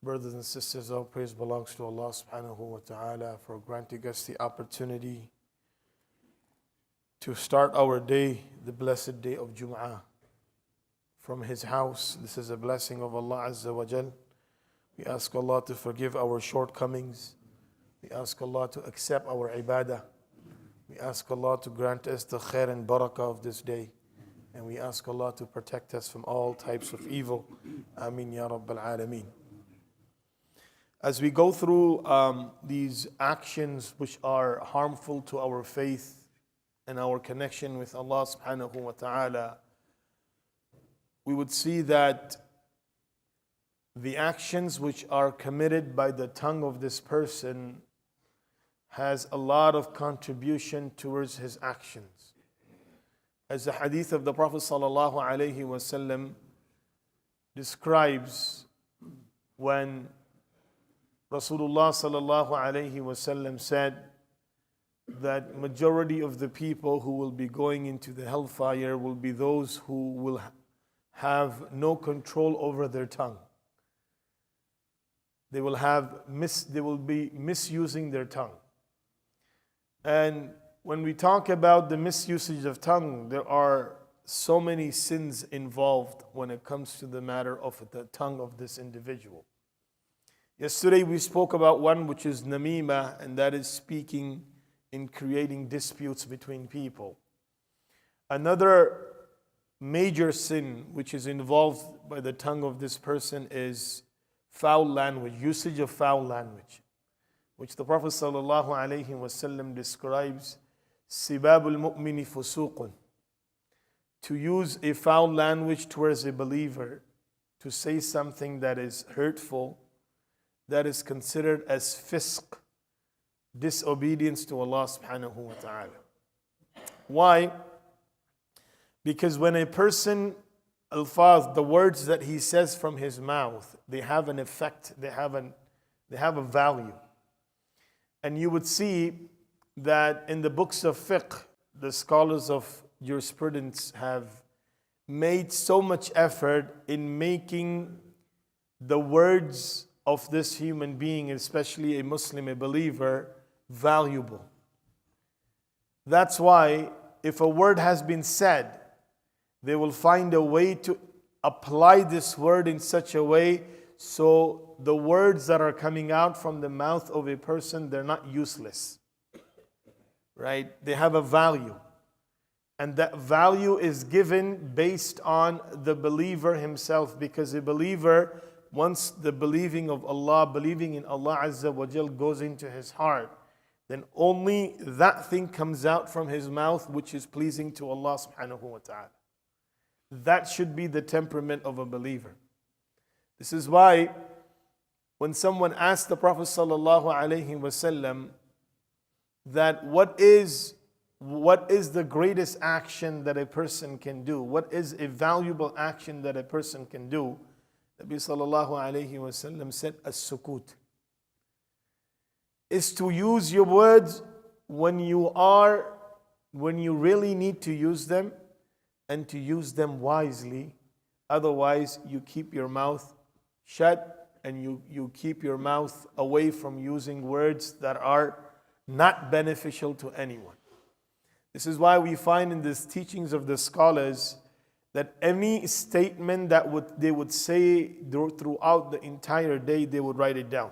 Brothers and sisters, all praise belongs to Allah subhanahu wa ta'ala for granting us the opportunity to start our day, the blessed day of Jum'ah, from His house. This is a blessing of Allah Azza wa Jal. We ask Allah to forgive our shortcomings. We ask Allah to accept our ibadah. We ask Allah to grant us the khair and barakah of this day. And we ask Allah to protect us from all types of evil. Ameen Ya Rabbal Alameen. As we go through these actions which are harmful to our faith and our connection with Allah subhanahu wa ta'ala, we would see that the actions which are committed by the tongue of this person has a lot of contribution towards his actions. As the hadith of the Prophet sallallahu alaihi wasallam describes, when Rasulullah sallallahu alaihi wasallam said that majority of the people who will be going into the hellfire will be those who will have no control over their tongue. They will be misusing their tongue. And when we talk about the misusage of tongue, there are so many sins involved when it comes to the matter of the tongue of this individual. Yesterday we spoke about one which is namima, and that is speaking in creating disputes between people. Another major sin which is involved by the tongue of this person is foul language, usage of foul language, which the Prophet ﷺ describes, sibabul mu'mini fusuqun, to use a foul language towards a believer, to say something that is hurtful, that is considered as fisq, disobedience to Allah subhanahu wa ta'ala. Why? Because when a person alfaz, the words that he says from his mouth, they have an effect, they have a value. And you would see that in the books of fiqh, the scholars of jurisprudence have made so much effort in making the words of this human being, especially a Muslim, a believer, valuable. That's why if a word has been said, they will find a way to apply this word in such a way so the words that are coming out from the mouth of a person, they're not useless. Right? They have a value. And that value is given based on the believer himself, because a believer, once the believing of Allah, believing in Allah Azza wa Jal goes into his heart, then only that thing comes out from his mouth which is pleasing to Allah subhanahu wa ta'ala. That should be the temperament of a believer. This is why when someone asked the Prophet sallallahu alaihi wasallam that what is the greatest action that a person can do, what is a valuable action that a person can do, Nabi sallallahu alayhi wa sallam said, as-sukut, is to use your words when you really need to use them, and to use them wisely. Otherwise, you keep your mouth shut, and you keep your mouth away from using words that are not beneficial to anyone. This is why we find in the teachings of the scholars that any statement that they would say throughout the entire day, they would write it down.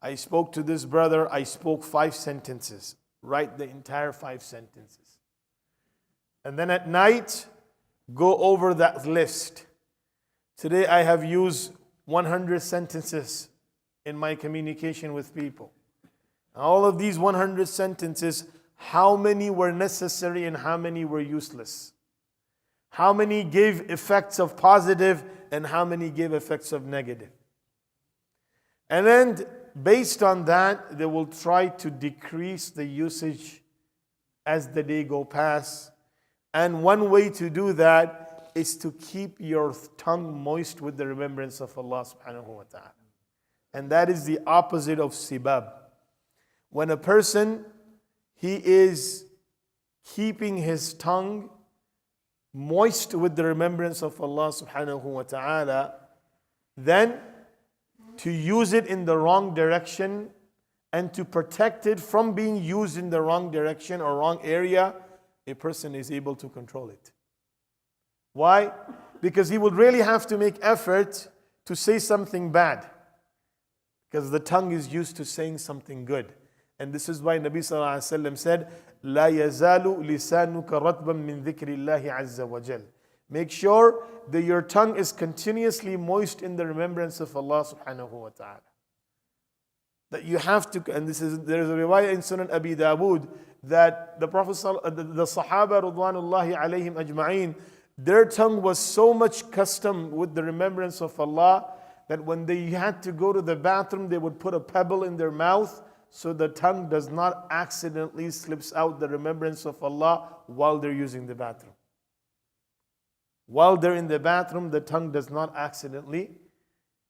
I spoke to this brother, I spoke 5 sentences. Write the entire 5 sentences. And then at night, go over that list. Today I have used 100 sentences in my communication with people. All of these 100 sentences, how many were necessary and how many were useless? How many gave effects of positive and how many gave effects of negative? And then based on that, they will try to decrease the usage as the day go past. And one way to do that is to keep your tongue moist with the remembrance of Allah subhanahu wa ta'ala. And that is the opposite of sibab. When a person, he is keeping his tongue moist with the remembrance of Allah subhanahu wa ta'ala, then to use it in the wrong direction and to protect it from being used in the wrong direction or wrong area, a person is able to control it. Why? Because he would really have to make effort to say something bad, because the tongue is used to saying something good. And this is why Nabi sallallahu alaihi wasallam said, لا يزال لسانك رطبا من ذكر الله عز وجل. Make sure that your tongue is continuously moist in the remembrance of Allah subhanahu wa ta'ala. That you have to, and there is a riwayah in Sunan Abi Dawood that the Prophet, the Sahaba Ridwanullahi alayhim ajma'een, their tongue was so much custom with the remembrance of Allah that when they had to go to the bathroom, they would put a pebble in their mouth so the tongue does not accidentally slips out the remembrance of Allah while they're using the bathroom. While they're in the bathroom, the tongue does not accidentally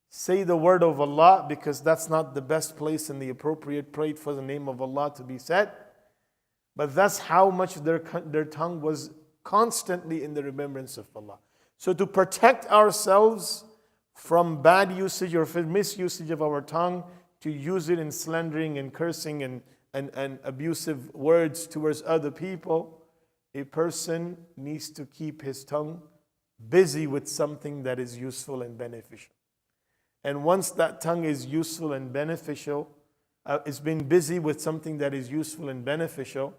say the word of Allah, because that's not the best place and the appropriate place for the name of Allah to be said. But that's how much their tongue was constantly in the remembrance of Allah. So to protect ourselves from bad usage or misusage of our tongue, to use it in slandering and cursing and abusive words towards other people, a person needs to keep his tongue busy with something that is useful and beneficial. And once that tongue is useful and beneficial, it's been busy with something that is useful and beneficial,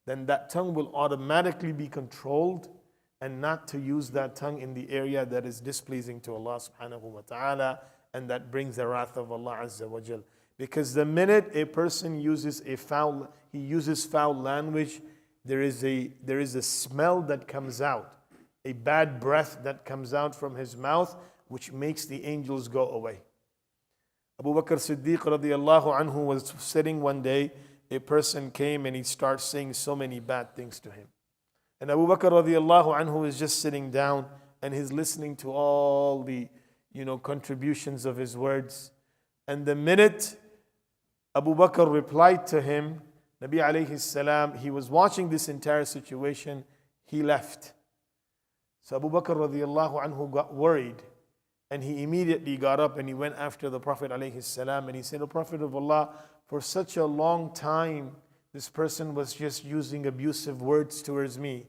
then that tongue will automatically be controlled, and not to use that tongue in the area that is displeasing to Allah subhanahu wa ta'ala, and that brings the wrath of Allah azza wa jal. Because the minute a person uses foul language, there is a smell that comes out, a bad breath that comes out from his mouth, which makes the angels go away. Abu Bakr Siddiq radiallahu anhu was sitting one day. A person came and he starts saying so many bad things to him. And Abu Bakr radiallahu anhu is just sitting down and he's listening to all the contributions of his words. And the minute Abu Bakr replied to him, Nabi alayhi salam, he was watching this entire situation, he left. So Abu Bakr radiallahu anhu got worried, and he immediately got up and he went after the Prophet alayhi salam, and he said, "O Prophet of Allah, for such a long time this person was just using abusive words towards me.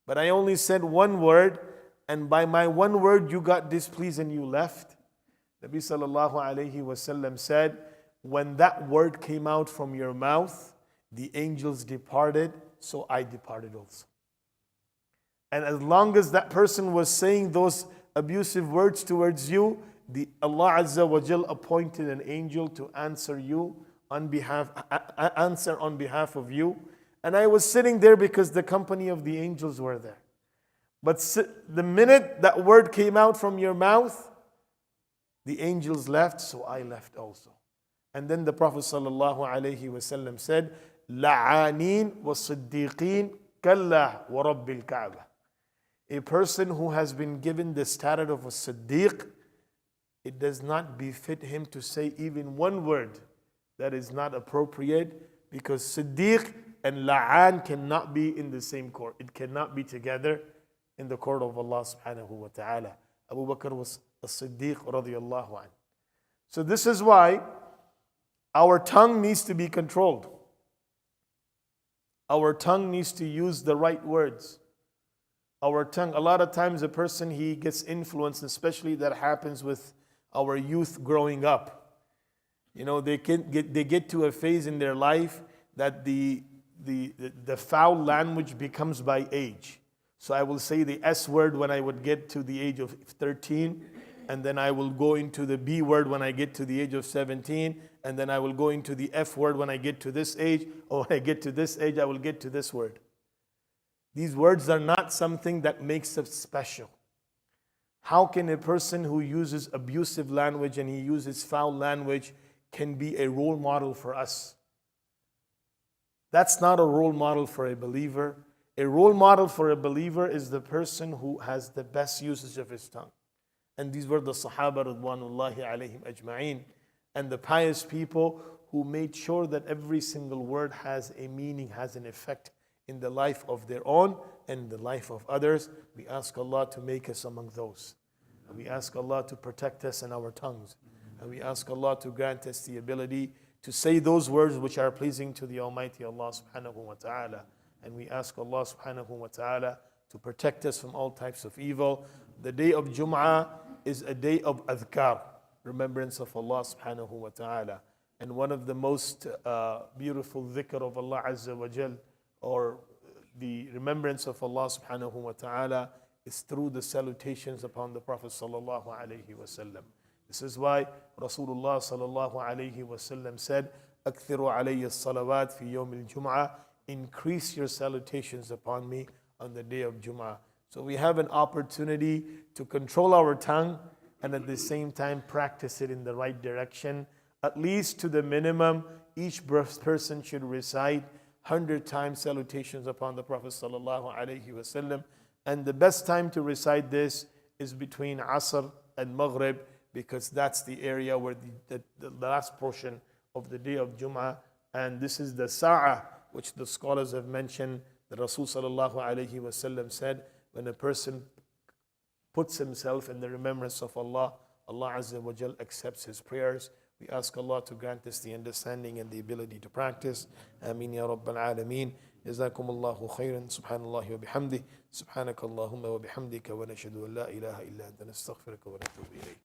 But I only said one word, and by my one word you got displeased and you left." Nabi sallallahu alayhi wasallam said, "When that word came out from your mouth, the angels departed, so I departed also." And as long as that person was saying those abusive words towards you, Allah Azza wa Jal appointed an angel to answer on behalf of you. And I was sitting there because the company of the angels were there. But the minute that word came out from your mouth, the angels left, so I left also. And then the Prophet sallallahu alaihi wasallam said, "La'anin wa siddiqin kallah wa rabbil Ka'bah." A person who has been given the status of a Siddiq, it does not befit him to say even one word that is not appropriate, because Siddiq and La'an cannot be in the same court. It cannot be together in the court of Allah subhanahu wa ta'ala. Abu Bakr was a Siddiq radiallahu anhu. So this is why our tongue needs to be controlled. Our tongue needs to use the right words. Our tongue, a lot of times a person, he gets influenced, especially that happens with our youth growing up. They get to a phase in their life that the foul language becomes by age. So I will say the S word when I would get to the age of 13, and then I will go into the B word when I get to the age of 17, and then I will go into the F word when I get to this age, or when I get to this age, I will get to this word. These words are not something that makes us special. How can a person who uses abusive language and he uses foul language can be a role model for us? That's not a role model for a believer. A role model for a believer is the person who has the best usage of his tongue. And these were the Sahaba Ridwanullahi alayhim ajma'een, and the pious people who made sure that every single word has a meaning, has an effect in the life of their own and the life of others. We ask Allah to make us among those. And we ask Allah to protect us in our tongues. And we ask Allah to grant us the ability to say those words which are pleasing to the Almighty Allah subhanahu wa ta'ala. And we ask Allah subhanahu wa ta'ala to protect us from all types of evil. The day of Jum'ah is a day of adhkar, remembrance of Allah subhanahu wa ta'ala. And one of the most beautiful dhikr of Allah Azza wa Jal, or the remembrance of Allah subhanahu wa ta'ala, is through the salutations upon the Prophet sallallahu alaihi wasallam. This is why Rasulullah sallallahu alaihi wasallam said, "Akthiru alayya salawat fi yawm al-Jum'ah." Increase your salutations upon me on the day of Jum'ah. So we have an opportunity to control our tongue and at the same time practice it in the right direction. At least to the minimum, each person should recite 100 times salutations upon the Prophet sallallahu alaihi wasallam. And the best time to recite this is between Asr and Maghrib, because that's the area where the last portion of the day of Jum'ah, and this is the Sa'ah, which the scholars have mentioned. The Rasul sallallahu alaihi wasallam said, when a person puts himself in the remembrance of Allah, Allah Azza wa Jal accepts his prayers. We ask Allah to grant us the understanding and the ability to practice. Ameen ya Rabbal Alameen. جزاكم الله خيرا سبحان الله وبحمده سبحانك اللهم وبحمدك ونشهد أن لا إله إلا أنت نستغفرك ونتوب إليك